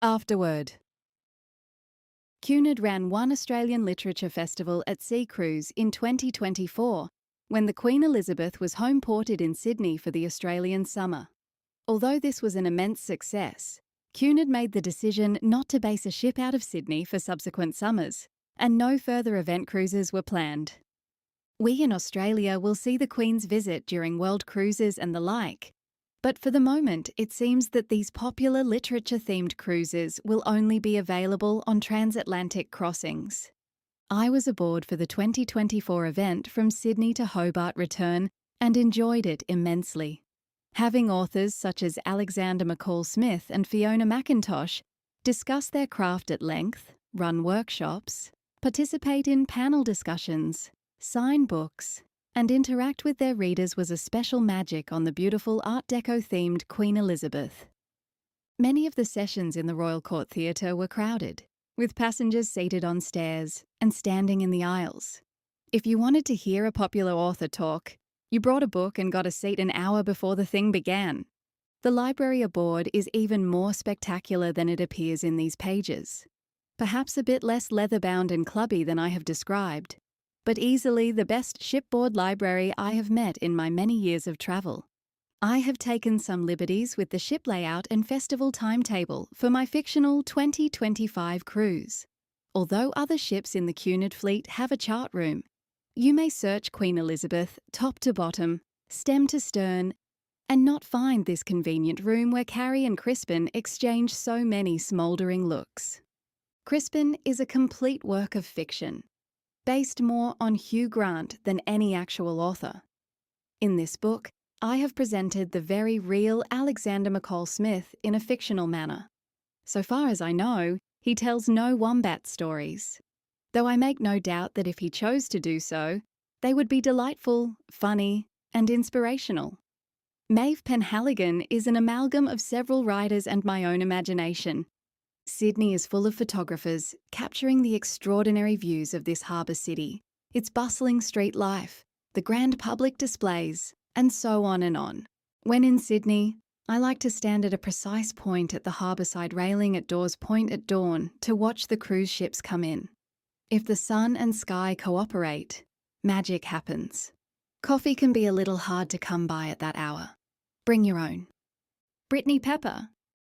Afterword. Cunard ran one Australian Literature Festival at Sea Cruise in 2024, when the Queen Elizabeth was home ported in Sydney for the Australian summer. Although this was an immense success, Cunard made the decision not to base a ship out of Sydney for subsequent summers, and no further event cruises were planned. We in Australia will see the Queen's visit during world cruises and the like, but for the moment it seems that these popular literature-themed cruises will only be available on transatlantic crossings. I was aboard for the 2024 event from Sydney to Hobart return and enjoyed it immensely. Having authors such as Alexander McCall Smith and Fiona McIntosh discuss their craft at length, run workshops, participate in panel discussions, sign books, and interact with their readers was a special magic on the beautiful Art Deco-themed Queen Elizabeth. Many of the sessions in the Royal Court Theatre were crowded, with passengers seated on stairs and standing in the aisles. If you wanted to hear a popular author talk, you brought a book and got a seat an hour before the thing began. The library aboard is even more spectacular than it appears in these pages. Perhaps a bit less leather-bound and clubby than I have described, but easily the best shipboard library I have met in my many years of travel. I have taken some liberties with the ship layout and festival timetable for my fictional 2025 cruise. Although other ships in the Cunard fleet have a chart room, you may search Queen Elizabeth top to bottom, stem to stern, and not find this convenient room where Carrie and Crispin exchange so many smouldering looks. Crispin is a complete work of fiction, based more on Hugh Grant than any actual author. In this book, I have presented the very real Alexander McCall Smith in a fictional manner. So far as I know, he tells no wombat stories, though I make no doubt that if he chose to do so, they would be delightful, funny, and inspirational. Maeve Penhaligon is an amalgam of several writers and my own imagination. Sydney is full of photographers capturing the extraordinary views of this harbour city, its bustling street life, the grand public displays, and so on and on. When in Sydney, I like to stand at a precise point at the harbourside railing at Dawes Point at dawn to watch the cruise ships come in. If the sun and sky cooperate, magic happens. Coffee can be a little hard to come by at that hour. Bring your own. Brittany Pepper,